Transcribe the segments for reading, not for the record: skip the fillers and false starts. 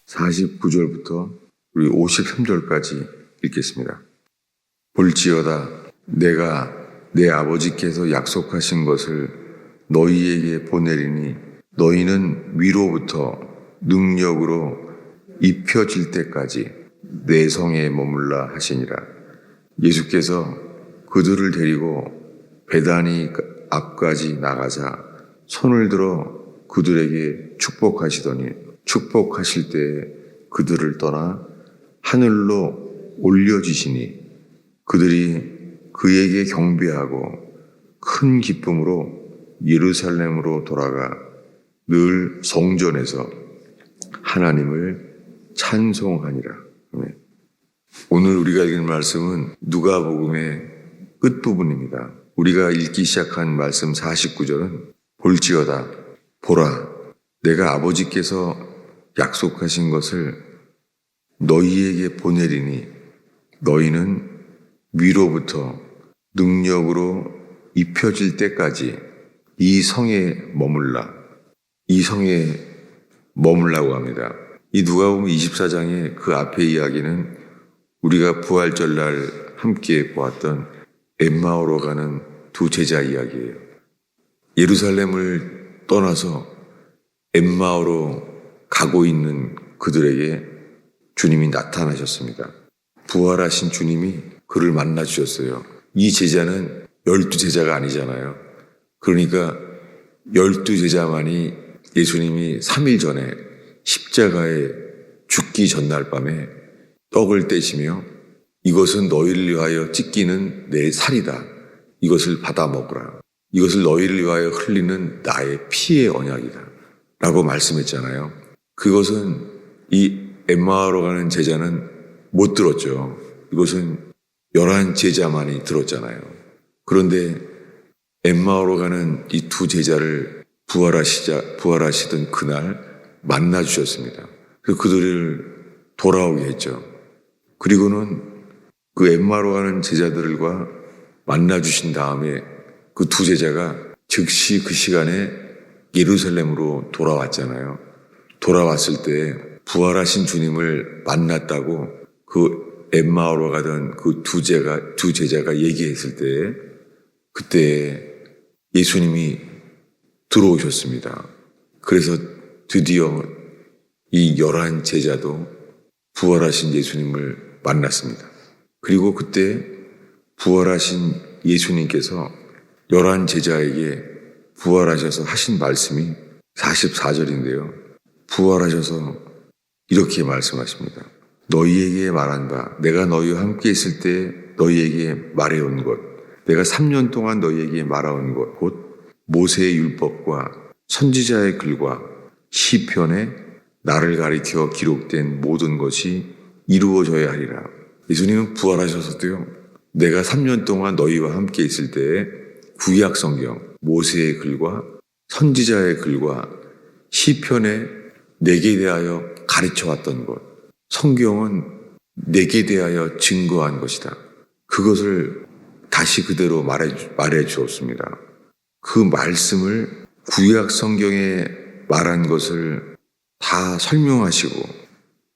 49절부터 우리 53절까지 읽겠습니다. 볼지어다 내가 내 아버지께서 약속하신 것을 너희에게 보내리니 너희는 위로부터 능력으로 입혀질 때까지 내 성에 머물라 하시니라. 예수께서 그들을 데리고 베다니 앞까지 나가자 손을 들어 그들에게 축복하시더니 축복하실 때 그들을 떠나 하늘로 올려주시니 그들이 그에게 경배하고 큰 기쁨으로 예루살렘으로 돌아가 늘 성전에서 하나님을 찬송하니라. 오늘 우리가 읽은 말씀은 누가복음의 끝부분입니다. 우리가 읽기 시작한 말씀 49절은 볼지어다 보라 내가 아버지께서 약속하신 것을 너희에게 보내리니 너희는 위로부터 능력으로 입혀질 때까지 이 성에 머물라고 합니다. 이 누가복음 24장의 그 앞의 이야기는 우리가 부활절 날 함께 보았던 엠마오로 가는 두 제자 이야기예요. 예루살렘을 떠나서 엠마오로 가고 있는 그들에게 주님이 나타나셨습니다. 부활하신 주님이 그를 만나 주셨어요. 이 제자는 12제자가 아니잖아요. 그러니까 12제자만이 예수님이 3일 전에 십자가에 죽기 전날 밤에 떡을 떼시며 이것은 너희를 위하여 찢기는 내 살이다. 이것을 받아 먹으라. 이것을 너희를 위하여 흘리는 나의 피의 언약이다. 라고 말씀했잖아요. 그것은 이 엠마오로 가는 제자는 못 들었죠. 이것은 11제자만이 들었잖아요. 그런데 엠마오로 가는 이 두 제자를 부활하시던 그날 만나 주셨습니다. 그래서 그들을 돌아오게 했죠. 그리고는 그 엠마오로 가는 제자들과 만나 주신 다음에 그 두 제자가 즉시 그 시간에 예루살렘으로 돌아왔잖아요. 돌아왔을 때 부활하신 주님을 만났다고 그 엠마오로 가던 그 두 제자가 얘기했을 때 그때 예수님이 들어오셨습니다. 그래서 드디어 이 11제자도 부활하신 예수님을 만났습니다. 그리고 그때 부활하신 예수님께서 11제자에게 부활하셔서 하신 말씀이 44절인데요. 부활하셔서 이렇게 말씀하십니다. 너희에게 말한 바 내가 너희와 함께 있을 때 너희에게 말해온 것 내가 3년 동안 너희에게 말해온 것 곧 모세의 율법과 선지자의 글과 시편에 나를 가리켜 기록된 모든 것이 이루어져야 하리라. 예수님은 부활하셔서도요. 내가 3년 동안 너희와 함께 있을 때에 구약 성경 모세의 글과 선지자의 글과 시편에 내게 대하여 가르쳐 왔던 것 성경은 내게 대하여 증거한 것이다. 그것을 다시 그대로 말해 주었습니다. 그 말씀을 구약 성경에 말한 것을 다 설명하시고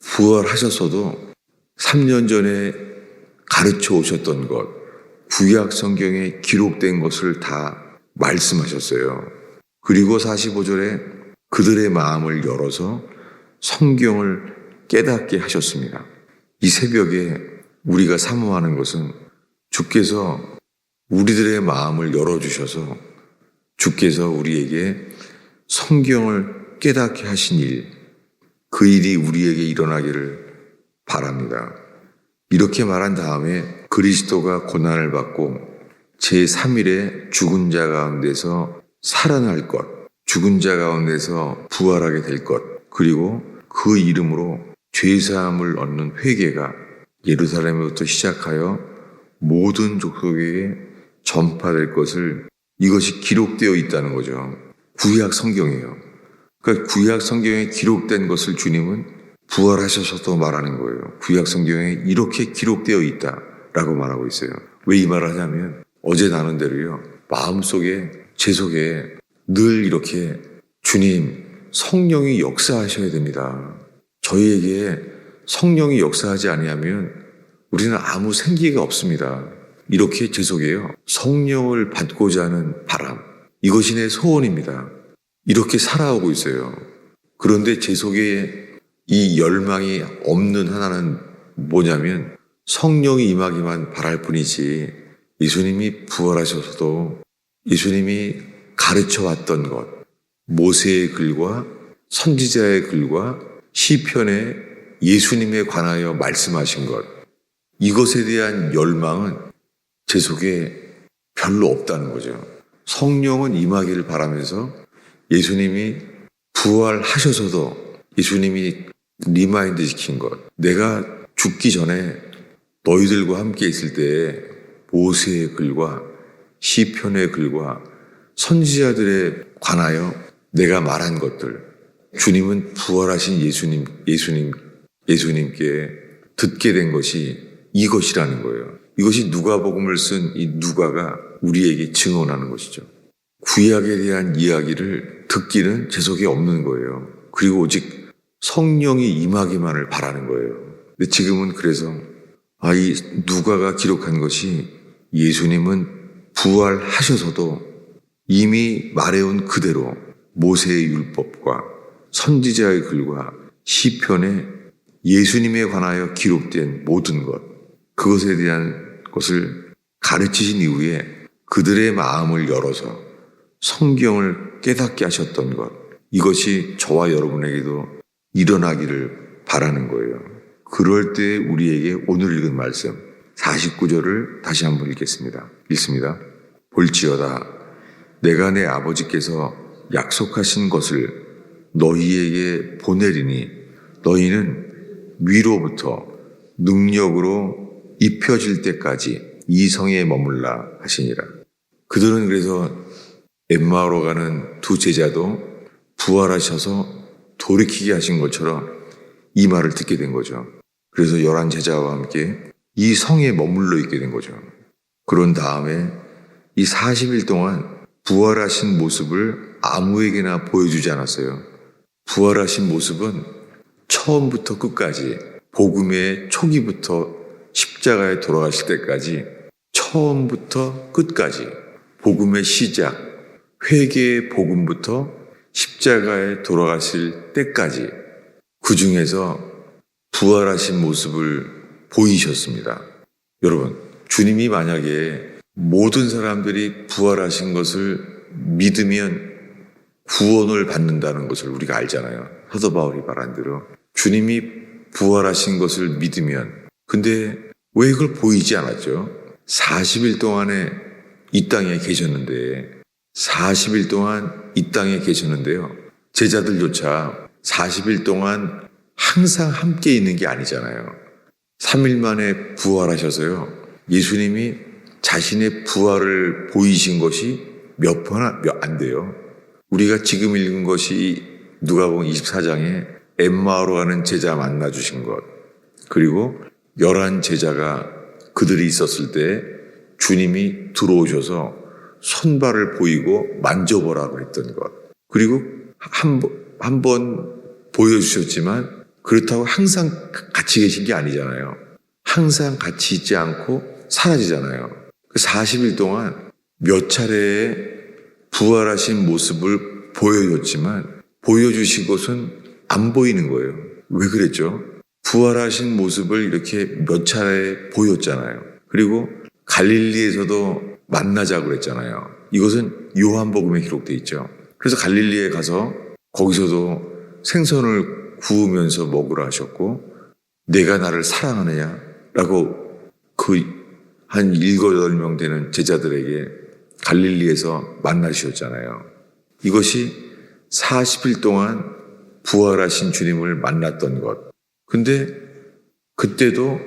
부활하셔서도 3년 전에 가르쳐 오셨던 것 구약 성경에 기록된 것을 다 말씀하셨어요. 그리고 45절에 그들의 마음을 열어서 성경을 깨닫게 하셨습니다. 이 새벽에 우리가 사모하는 것은 주께서 우리들의 마음을 열어주셔서 주께서 우리에게 성경을 깨닫게 하신 일, 그 일이 우리에게 일어나기를 바랍니다. 이렇게 말한 다음에 그리스도가 고난을 받고 제3일에 죽은 자 가운데서 살아날 것, 죽은 자 가운데서 부활하게 될 것, 그리고 그 이름으로 죄사함을 얻는 회개가 예루살렘부터 시작하여 모든 족속에게 전파될 것을 이것이 기록되어 있다는 거죠. 구약 성경이에요. 그러니까 구약 성경에 기록된 것을 주님은 부활하셔서도 말하는 거예요. 구약 성경에 이렇게 기록되어 있다라고 말하고 있어요. 왜 이 말을 하냐면 어제 나눈 대로요. 마음속에 제 속에 늘 이렇게 주님 성령이 역사하셔야 됩니다. 저희에게 성령이 역사하지 아니하면 우리는 아무 생기가 없습니다. 이렇게 제 속에요. 성령을 받고자 하는 바람. 이것이 내 소원입니다. 이렇게 살아오고 있어요. 그런데 제 속에 이 열망이 없는 하나는 뭐냐면 성령이 임하기만 바랄 뿐이지 예수님이 부활하셔서도 예수님이 가르쳐 왔던 것, 모세의 글과 선지자의 글과 시편에 예수님에 관하여 말씀하신 것, 이것에 대한 열망은 제 속에 별로 없다는 거죠. 성령은 임하기를 바라면서 예수님이 부활하셔서도 예수님이 리마인드 시킨 것, 내가 죽기 전에 너희들과 함께 있을 때에 모세의 글과 시편의 글과 선지자들에 관하여 내가 말한 것들, 주님은 부활하신 예수님께 듣게 된 것이 이것이라는 거예요. 이것이 누가복음을 쓴 이 누가가 우리에게 증언하는 것이죠. 구약에 대한 이야기를 듣기는 제 속에 없는 거예요. 그리고 오직 성령이 임하기만을 바라는 거예요. 근데 지금은 그래서 이 누가가 기록한 것이 예수님은 부활하셔서도 이미 말해온 그대로 모세의 율법과 선지자의 글과 시편에 예수님에 관하여 기록된 모든 것, 그것에 대한 것을 가르치신 이후에 그들의 마음을 열어서 성경을 깨닫게 하셨던 것, 이것이 저와 여러분에게도 일어나기를 바라는 거예요. 그럴 때 우리에게 오늘 읽은 말씀 49절을 다시 한번 읽겠습니다. 읽습니다. 볼지어다 내가 내 아버지께서 약속하신 것을 너희에게 보내리니 너희는 위로부터 능력으로 입혀질 때까지 이 성에 머물라 하시니라. 그들은 그래서 엠마오로 가는 두 제자도 부활하셔서 돌이키게 하신 것처럼 이 말을 듣게 된 거죠. 그래서 11 제자와 함께 이 성에 머물러 있게 된 거죠. 그런 다음에 이 40일 동안 부활하신 모습을 아무에게나 보여주지 않았어요. 부활하신 모습은 처음부터 끝까지, 복음의 초기부터 십자가에 돌아가실 때까지, 처음부터 끝까지, 복음의 시작, 회개의 복음부터 십자가에 돌아가실 때까지 그 중에서 부활하신 모습을 보이셨습니다. 여러분, 주님이 만약에 모든 사람들이 부활하신 것을 믿으면 구원을 받는다는 것을 우리가 알잖아요. 사도 바울이 말한 대로 주님이 부활하신 것을 믿으면, 근데 왜 그걸 보이지 않았죠? 40일 동안에 이 땅에 계셨는데 40일 동안 이 땅에 계셨는데요. 제자들조차 40일 동안 항상 함께 있는 게 아니잖아요. 3일 만에 부활하셔서요. 예수님이 자신의 부활을 보이신 것이 몇 번 안 돼요. 우리가 지금 읽은 것이 누가복음 24장에 엠마오로 가는 제자 만나주신 것, 그리고 11 제자가 그들이 있었을 때 주님이 들어오셔서 손발을 보이고 만져보라고 했던 것, 그리고 한 번 보여주셨지만 그렇다고 항상 같이 계신 게 아니잖아요. 항상 같이 있지 않고 사라지잖아요. 그 40일 동안 몇 차례의 부활하신 모습을 보여줬지만 보여주신 것은 안 보이는 거예요. 왜 그랬죠? 부활하신 모습을 이렇게 몇 차례 보였잖아요. 그리고 갈릴리에서도 만나자고 그랬잖아요. 이것은 요한복음에 기록되어 있죠. 그래서 갈릴리에 가서 거기서도 생선을 구우면서 먹으라 하셨고, 내가 나를 사랑하느냐라고 그 한 7, 8명 되는 제자들에게 갈릴리에서 만나주셨잖아요. 이것이 40일 동안 부활하신 주님을 만났던 것. 근데 그때도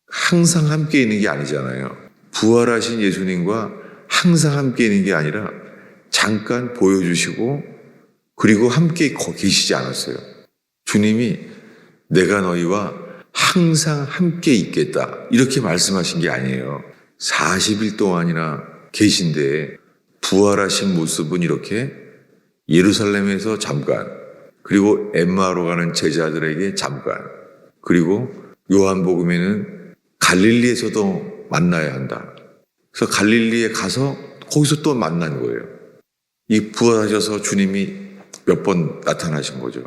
항상 함께 있는 게 아니잖아요. 부활하신 예수님과 항상 함께 있는 게 아니라 잠깐 보여주시고 그리고 함께 계시지 않았어요. 주님이 내가 너희와 항상 함께 있겠다 이렇게 말씀하신 게 아니에요. 40일 동안이나 계신데 부활하신 모습은 이렇게 예루살렘에서 잠깐, 그리고 엠마오로 가는 제자들에게 잠깐, 그리고 요한복음에는 갈릴리에서도 만나야 한다. 그래서 갈릴리에 가서 거기서 또 만난 거예요. 이 부활하셔서 주님이 몇 번 나타나신 거죠.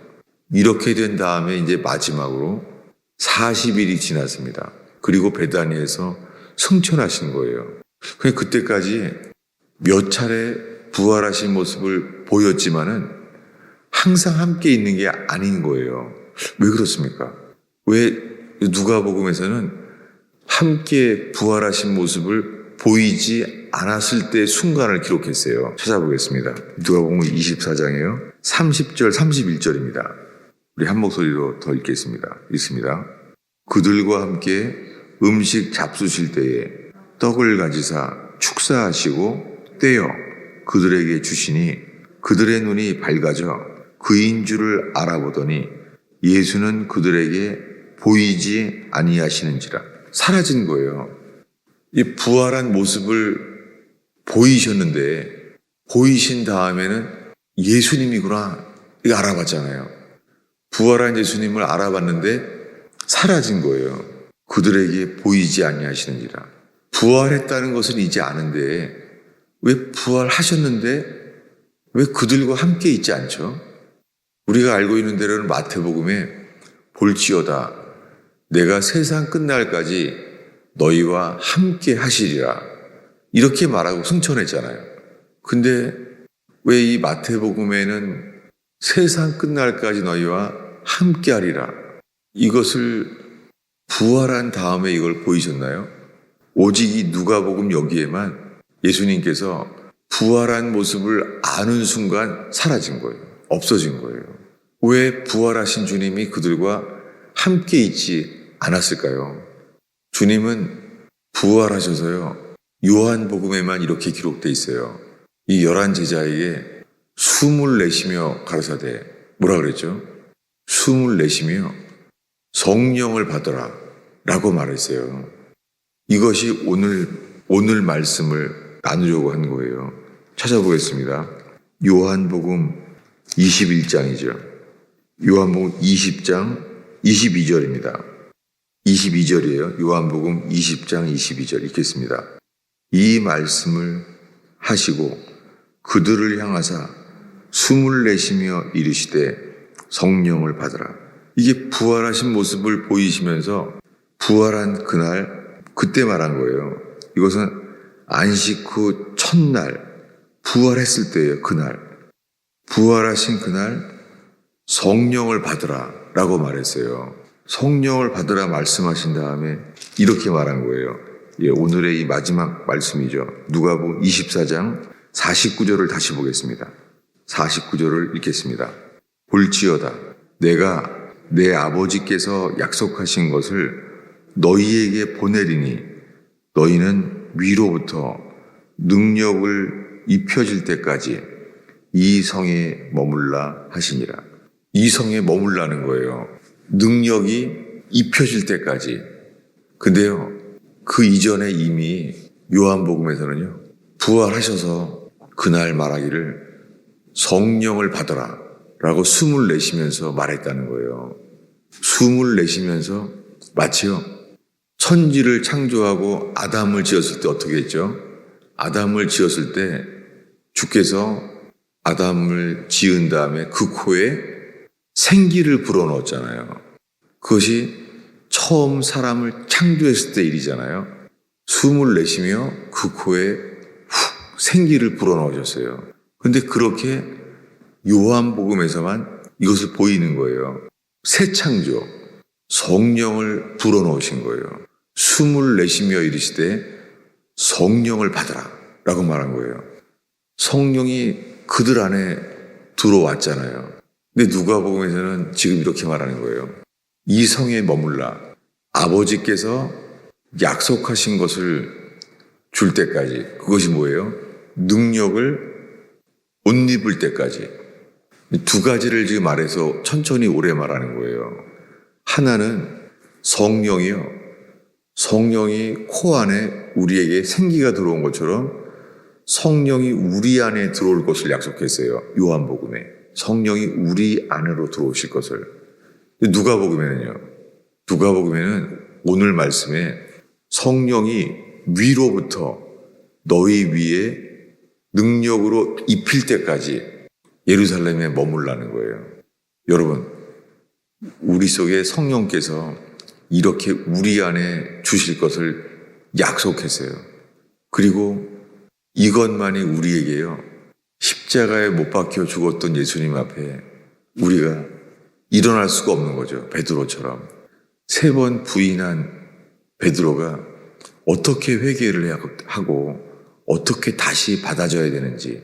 이렇게 된 다음에 이제 마지막으로 40일이 지났습니다. 그리고 베다니에서 승천하신 거예요. 그때까지 몇 차례 부활하신 모습을 보였지만은 항상 함께 있는 게 아닌 거예요. 왜 그렇습니까? 왜 누가복음에서는 함께 부활하신 모습을 보이지 않았을 때 순간을 기록했어요. 찾아보겠습니다. 누가복음 24장이에요. 30절, 31절입니다. 우리 한 목소리로 더 읽겠습니다. 읽습니다. 그들과 함께 음식 잡수실 때에 떡을 가지사 축사하시고 떼어 그들에게 주시니 그들의 눈이 밝아져 그인 줄을 알아보더니 예수는 그들에게 보이지 아니하시는지라. 사라진 거예요. 이 부활한 모습을 보이셨는데 보이신 다음에는 예수님이구나 이거 알아봤잖아요. 부활한 예수님을 알아봤는데 사라진 거예요. 그들에게 보이지 아니하시는지라. 부활했다는 것은 이제 아는데 왜 부활하셨는데 왜 그들과 함께 있지 않죠? 우리가 알고 있는 대로는 마태복음에 볼지어다 내가 세상 끝날까지 너희와 함께 하시리라 이렇게 말하고 승천했잖아요. 근데 왜 이 마태복음에는 세상 끝날까지 너희와 함께 하리라 이것을 부활한 다음에 이걸 보이셨나요? 오직 이 누가복음 여기에만 예수님께서 부활한 모습을 아는 순간 사라진 거예요. 없어진 거예요. 왜 부활하신 주님이 그들과 함께 있지 않았을까요? 주님은 부활하셔서요. 요한복음에만 이렇게 기록되어 있어요. 이 11제자에게 숨을 내쉬며 가라사대 뭐라 그랬죠? 숨을 내쉬며 성령을 받아라 라고 말했어요. 이것이 오늘 말씀을 나누려고 한 거예요. 찾아보겠습니다. 요한복음 21장이죠. 요한복음 20장 22절입니다. 22절이에요. 요한복음 20장 22절 읽겠습니다. 이 말씀을 하시고 그들을 향하사 숨을 내쉬며 이르시되 성령을 받으라. 이게 부활하신 모습을 보이시면서 부활한 그날 그때 말한 거예요. 이것은 안식 후 첫날 부활했을 때예요. 그날 부활하신 그날 성령을 받으라 라고 말했어요. 성령을 받으라 말씀하신 다음에 이렇게 말한 거예요. 오늘의 이 마지막 말씀이죠. 누가복음 24장 49절을 다시 보겠습니다. 49절을 읽겠습니다. 볼지어다 내가 내 아버지께서 약속하신 것을 너희에게 보내리니 너희는 위로부터 능력을 입혀질 때까지 이 성에 머물라 하시니라. 이 성에 머물라는 거예요. 능력이 입혀질 때까지. 근데요, 그 이전에 이미 요한복음에서는요, 부활하셔서 그날 말하기를 성령을 받아라 라고 숨을 내쉬면서 말했다는 거예요. 숨을 내쉬면서 마치요, 천지를 창조하고 아담을 지었을 때 어떻게 했죠? 아담을 지었을 때 주께서 아담을 지은 다음에 그 코에 생기를 불어넣었잖아요. 그것이 처음 사람을 창조했을 때 일이잖아요. 숨을 내쉬며 그 코에 훅 생기를 불어넣으셨어요. 근데 그렇게 요한복음에서만 이것을 보이는 거예요. 새 창조, 성령을 불어넣으신 거예요. 숨을 내쉬며 이르시되 성령을 받으라 라고 말한 거예요. 성령이 그들 안에 들어왔잖아요. 근데 누가복음에서는 지금 이렇게 말하는 거예요. 이 성에 머물라. 아버지께서 약속하신 것을 줄 때까지. 그것이 뭐예요? 능력을 옷 입을 때까지. 두 가지를 지금 말해서 천천히 오래 말하는 거예요. 하나는 성령이요. 성령이 코 안에 우리에게 생기가 들어온 것처럼 성령이 우리 안에 들어올 것을 약속했어요. 요한복음에. 성령이 우리 안으로 들어오실 것을. 누가복음에는요. 누가복음에는 오늘 말씀에 성령이 위로부터 너희 위에 능력으로 입힐 때까지 예루살렘에 머물라는 거예요. 여러분, 우리 속에 성령께서 이렇게 우리 안에 주실 것을 약속했어요. 그리고 이것만이 우리에게요, 십자가에 못 박혀 죽었던 예수님 앞에 우리가 일어날 수가 없는 거죠. 베드로처럼. 3번 부인한 베드로가 어떻게 회개를 하고 어떻게 다시 받아줘야 되는지,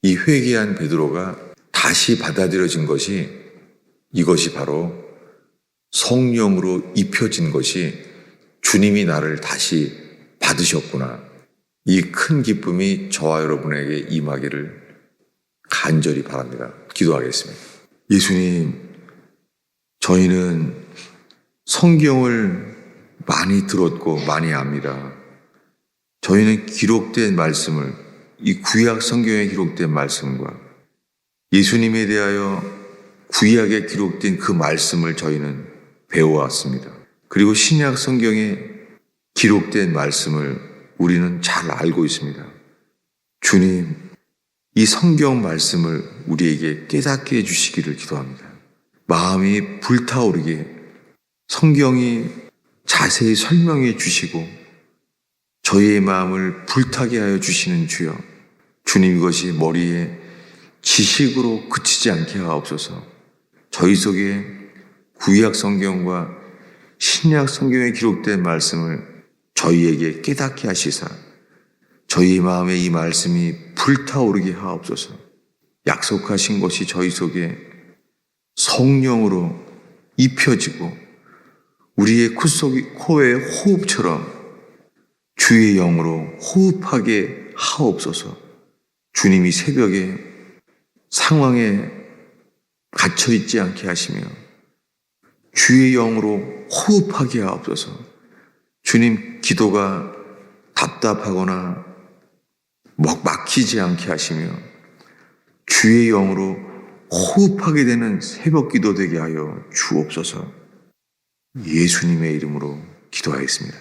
이 회개한 베드로가 다시 받아들여진 것이, 이것이 바로 성령으로 입혀진 것이 주님이 나를 다시 받으셨구나. 이 큰 기쁨이 저와 여러분에게 임하기를 간절히 바랍니다. 기도하겠습니다. 예수님, 저희는 성경을 많이 들었고 많이 압니다. 저희는 기록된 말씀을, 이 구약 성경에 기록된 말씀과 예수님에 대하여 구약에 기록된 그 말씀을 저희는 배워왔습니다. 그리고 신약 성경에 기록된 말씀을 우리는 잘 알고 있습니다. 주님, 이 성경 말씀을 우리에게 깨닫게 해주시기를 기도합니다. 마음이 불타오르게 성경이 자세히 설명해 주시고 저희의 마음을 불타게 하여 주시는 주여, 주님, 이것이 머리에 지식으로 그치지 않게 하옵소서. 저희 속에 구약 성경과 신약 성경에 기록된 말씀을 저희에게 깨닫게 하시사 저희 마음에 이 말씀이 불타오르게 하옵소서. 약속하신 것이 저희 속에 성령으로 입혀지고 우리의 코의 호흡처럼 주의 영으로 호흡하게 하옵소서. 주님이 새벽에 상황에 갇혀있지 않게 하시며 주의 영으로 호흡하게 하옵소서. 주님, 기도가 답답하거나 막히지 않게 하시며 주의 영으로 호흡하게 되는 새벽 기도 되게 하여 주옵소서. 예수님의 이름으로 기도하였습니다.